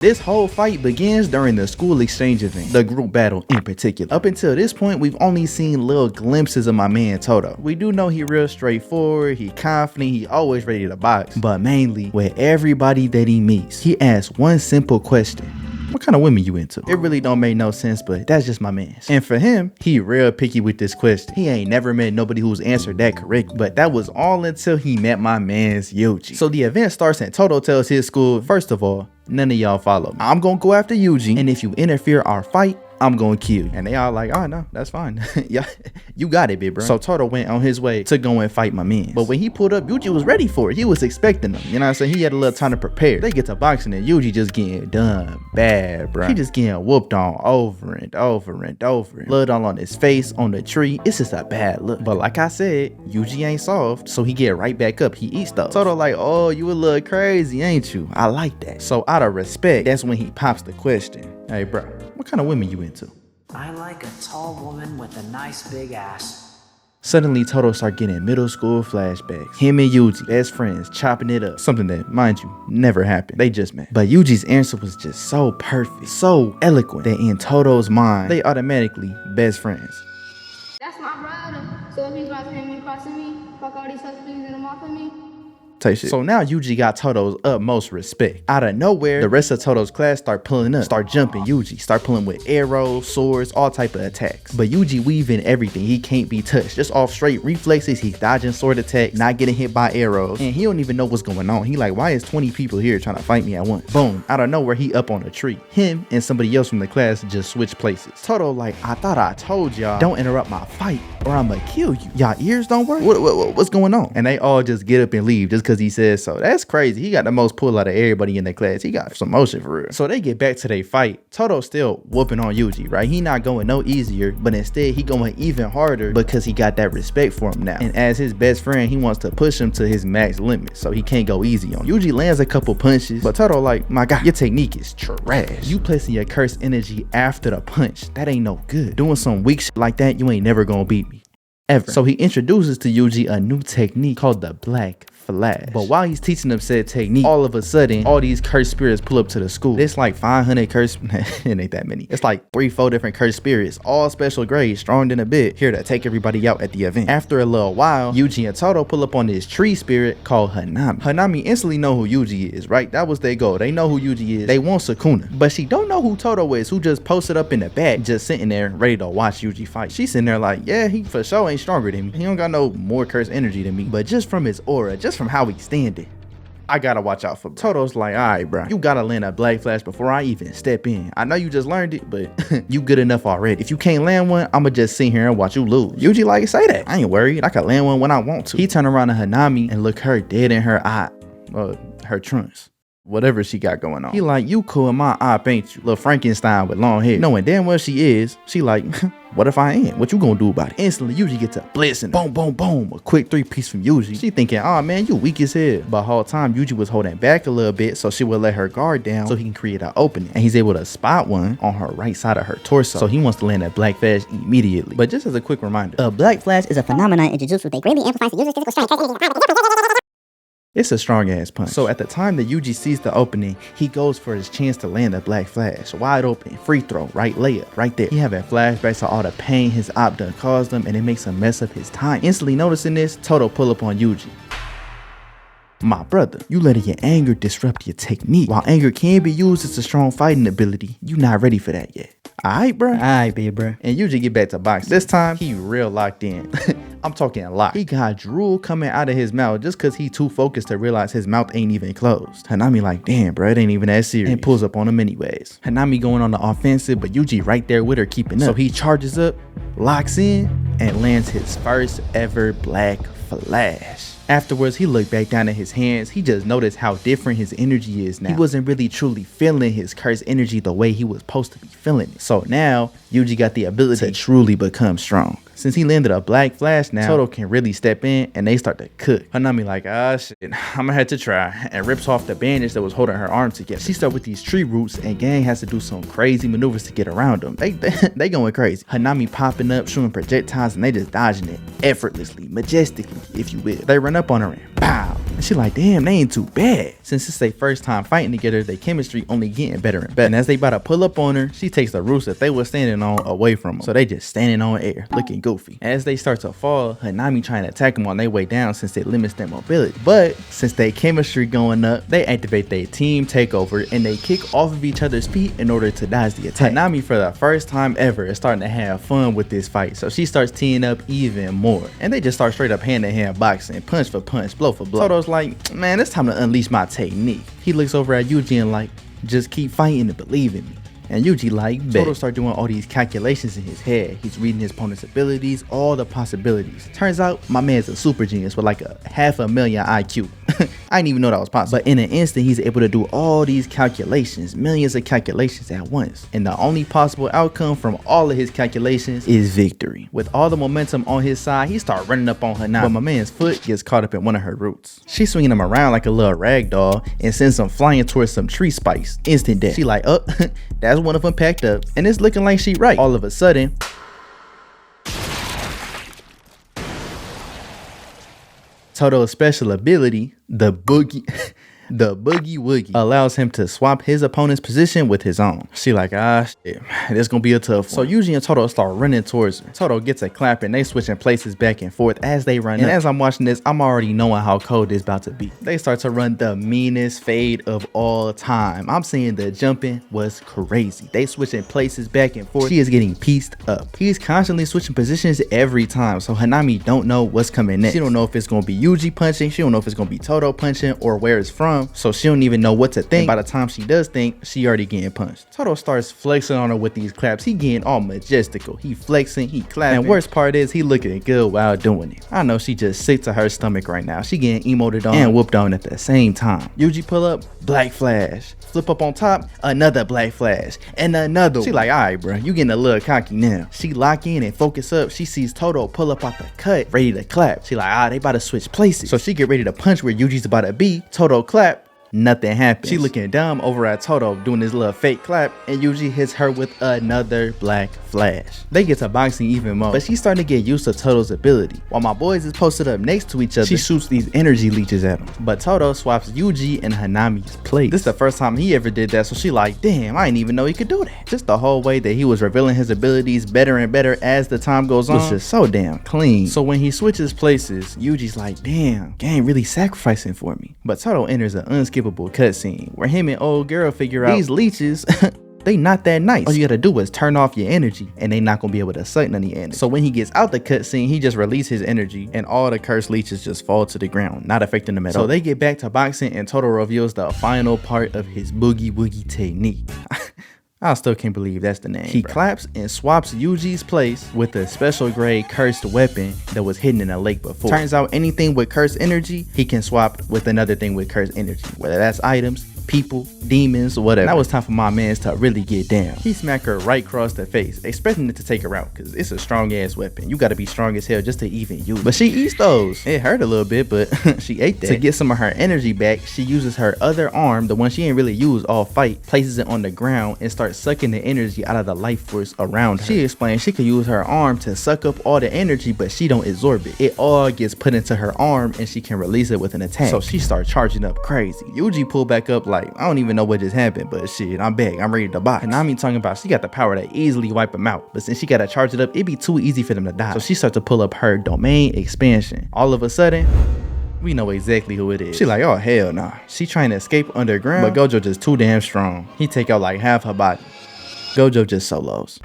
This whole fight begins during the school exchange event, the group battle in particular. Up until this point, we've only seen little glimpses of my man Todo. We do know he real straightforward, he confident, he always ready to box. But mainly, with everybody that he meets, he asks one simple question. What kind of women you into? It really don't make no sense, but that's just my man. And for him, he real picky with this question. He ain't never met nobody who's answered that correct, but that was all until he met my man's Yuji. So the event starts and Todo tells his school, first of all, none of y'all follow me. I'm gonna go after Yuji, and if you interfere or fight, I'm gonna kill you. And they all like, oh no, that's fine. Yeah, you got it, big bro. So Todo went on his way to go and fight my man. But when he pulled up, Yuji was ready for it. He was expecting them. You know what I'm saying? He had a little time to prepare. They get to boxing and Yuji just getting done bad, bro. He just getting whooped on over and over and over. Blood all on his face, on the tree. It's just a bad look. But like I said, Yuji ain't soft, so he get right back up. He eats stuff. Todo like, oh, you a little crazy, ain't you? I like that. So out of respect, that's when he pops the question. Hey, bro, what kind of women you into? I like a tall woman with a nice big ass. Suddenly, Todo start getting middle school flashbacks. Him and Yuji, best friends, chopping it up. Something that, mind you, never happened. They just met. But Yuji's answer was just so perfect, so eloquent, that in Todo's mind, they automatically best friends. That's my brother. So if he's about to hit me, crossing me, fuck all these husbands and them off of me. Type shit. So now Yuji got Todo's utmost respect. Out of nowhere, the rest of Todo's class start pulling up, start jumping Yuji, start pulling with arrows, swords, all type of attacks. But Yuji weaving everything. He can't be touched. Just off straight reflexes, he's dodging sword attacks, not getting hit by arrows, and he don't even know what's going on. He like, why is 20 people here trying to fight me at once? Boom, out of nowhere, he up on a tree. Him and somebody else from the class just switch places. Todo like, I thought I told y'all, don't interrupt my fight or I'ma kill you. Y'all ears don't work? What's going on? And they all just get up and leave just because he says so. That's crazy. He got the most pull out of everybody in the class. He got some motion for real. So they get back to their fight. Todo's still whooping on Yuji, right? He not going no easier, but instead he going even harder because he got that respect for him now. And as his best friend, he wants to push him to his max limit, so he can't go easy on him. Yuji lands a couple punches, but Todo like, my God, your technique is trash. You placing your cursed energy after the punch, that ain't no good. Doing some weak shit like that, you ain't never gonna beat me. Ever. So he introduces to Yuji a new technique called the Black Flash. But while he's teaching him said technique, all of a sudden, all these cursed spirits pull up to the school. It's like 500 cursed, it ain't that many. It's like 3-4 different cursed spirits, all special grades, strong than a bit, here to take everybody out at the event. After a little while, Yuji and Todo pull up on this tree spirit called Hanami. Hanami instantly know who Yuji is, right? That was their goal. They know who Yuji is. They want Sukuna. But she don't know who Todo is, who just posted up in the back, just sitting there ready to watch Yuji fight. She's sitting there like, yeah, he for sure ain't stronger than me. He don't got no more cursed energy than me. But just from his aura, just from how he's standing, I gotta watch out for him. Todo's like, all right, bro, you gotta land a Black Flash before I even step in. I know you just learned it, but you good enough already. If you can't land one, I'ma just sit here and watch you lose. Yuji like, say that. I ain't worried. I can land one when I want to. He turn around to Hanami and look her dead in her eye, her trunks, whatever she got going on. He like, you cool in my eye, ain't you? Little Frankenstein with long hair. Knowing damn well she is, she like, what if I am? What you gonna do about it? Instantly, Yuji gets a blitzing. Boom, boom, boom. A quick 3-piece from Yuji. She thinking, oh man, you weak as hell. But the whole time, Yuji was holding back a little bit so she would let her guard down so he can create an opening. And he's able to spot one on her right side of her torso. So he wants to land a Black Flash immediately. But just as a quick reminder, A Black Flash is a phenomenon in Jujutsu that greatly amplifies the user's physical strength. it's a strong ass punch. So at the time that Yuji sees the opening, he goes for his chance to land a Black Flash. Wide open, free throw, right layup, right there. He having flashbacks of all the pain his op done caused him, and it makes him mess up his time. Instantly noticing this, Todo pull up on Yuji. My brother, you letting your anger disrupt your technique. While anger can be used as a strong fighting ability, you not ready for that yet. Alright, bro. Alright, big bro. And Yuji get back to boxing. This time, he real locked in. I'm talking locked. He got drool coming out of his mouth just cause he too focused to realize his mouth ain't even closed. Hanami like, damn, bro, it ain't even that serious. And pulls up on him anyways. Hanami going on the offensive, but Yuji right there with her keeping up. So he charges up, locks in, and lands his first ever Black Flash. Afterwards, he looked back down at his hands. He just noticed how different his energy is now. He wasn't really truly feeling his cursed energy the way he was supposed to be feeling it. So now, Yuji got the ability to truly become strong. Since he landed a Black Flash now, Todo can really step in and they start to cook. Hanami like, ah shit, I'm gonna have to try, and rips off the bandage that was holding her arm together. She start with these tree roots and gang has to do some crazy maneuvers to get around them. They going crazy. Hanami popping up, shooting projectiles, and they just dodging it effortlessly, majestically, if you will. They run up on her and pow. And she like, damn, they ain't too bad. Since it's their first time fighting together, their chemistry only getting better and better. And as they about to pull up on her, she takes the roots that they were standing on away from them. So they just standing on air, looking goofy. As they start to fall, Hanami trying to attack them on their way down since it limits their mobility. But since their chemistry going up, they activate their team takeover and they kick off of each other's feet in order to dodge the attack. Hanami, for the first time ever, is starting to have fun with this fight. So she starts teeing up even more. And they just start straight up hand-to-hand boxing, punch for punch, blow for blow. Todo's like, man, it's time to unleash my technique. He looks over at Yuji and like, just keep fighting and believe in me. And Yuji like, bet. Todo start doing all these calculations in his head. He's reading his opponent's abilities, all the possibilities. Turns out my man's a super genius with like a 500,000 IQ. I didn't even know that was possible. But in an instant, he's able to do all these calculations, millions of calculations at once. And the only possible outcome from all of his calculations is victory. With all the momentum on his side, he starts running up on Hanami. But my man's foot gets caught up in one of her roots. She's swinging him around like a little rag doll and sends him flying towards some tree spikes. Instant death. She like, oh, that's one of them packed up. And it's looking like she right. All of a sudden, Todo's special ability, the boogie woogie, allows him to swap his opponent's position with his own. She like, ah, shit, this gonna be a tough one. So Yuji and Todo start running towards her. Todo gets a clap and they switching places back and forth as they run. And as I'm watching this, I'm already knowing how cold this about to be. They start to run the meanest fade of all time. I'm saying the jumping was crazy. They switching places back and forth. She is getting pieced up. He's constantly switching positions every time. So Hanami don't know what's coming next. She don't know if it's gonna be Yuji punching. She don't know if it's gonna be Todo punching or where it's from. So she don't even know what to think. And by the time she does think, she already getting punched. Todo starts flexing on her with these claps. He getting all majestical. He flexing, he clapping. And worst part is he looking good while doing it. I know she just sick to her stomach right now. She getting emoted on and whooped on at the same time. Yuji pull up, black flash. Flip up on top, another black flash. And another. She like, all right, bro, you getting a little cocky now. She lock in and focus up. She sees Todo pull up out the cut, ready to clap. She like, they about to switch places. So she get ready to punch where Yuji's about to be. Todo clap. Nothing happens. She looking dumb over at Todo doing this little fake clap, and Yuji hits her with another black flash. They get to boxing even more, but she's starting to get used to Todo's ability. While my boys is posted up next to each other, she shoots these energy leeches at them. But Todo swaps Yuji and Hanami's place. This is the first time he ever did that, so she like, damn, I didn't even know he could do that. Just the whole way that he was revealing his abilities better and better as the time goes on was just so damn clean. So when he switches places, Yuji's like, damn, game really sacrificing for me. But Todo enters an unskippable cutscene where him and old girl figure out these leeches they not that nice. All you gotta do is turn off your energy and they not gonna be able to suck none of your energy. So when he gets out the cutscene, he just releases his energy and all the cursed leeches just fall to the ground, not affecting them at all. So they get back to boxing and Todo reveals the final part of his boogie woogie technique. I still can't believe that's the name. He claps and swaps Yuji's place with a special grade cursed weapon that was hidden in a lake before. Turns out anything with cursed energy, he can swap with another thing with cursed energy, whether that's items, people, demons, whatever. Now it's time for my mans to really get down. He smacked her right across the face, expecting it to take her out, because it's a strong ass weapon. You gotta be strong as hell just to even use it. But she eats those. It hurt a little bit, but she ate that. To get some of her energy back, she uses her other arm, the one she didn't really use all fight, places it on the ground and starts sucking the energy out of the life force around her. She explains she could use her arm to suck up all the energy, but she don't absorb it. It all gets put into her arm and she can release it with an attack. So she starts charging up crazy. Yuji pulled back up like, I don't even know what just happened, but shit, I'm back. I'm ready to box. And I'm talking about she got the power to easily wipe them out. But since she gotta charge it up, it'd be too easy for them to die. So she starts to pull up her domain expansion. All of a sudden, we know exactly who it is. She like, oh hell nah. She trying to escape underground, but Gojo just too damn strong. He take out like half her body. Gojo just solos.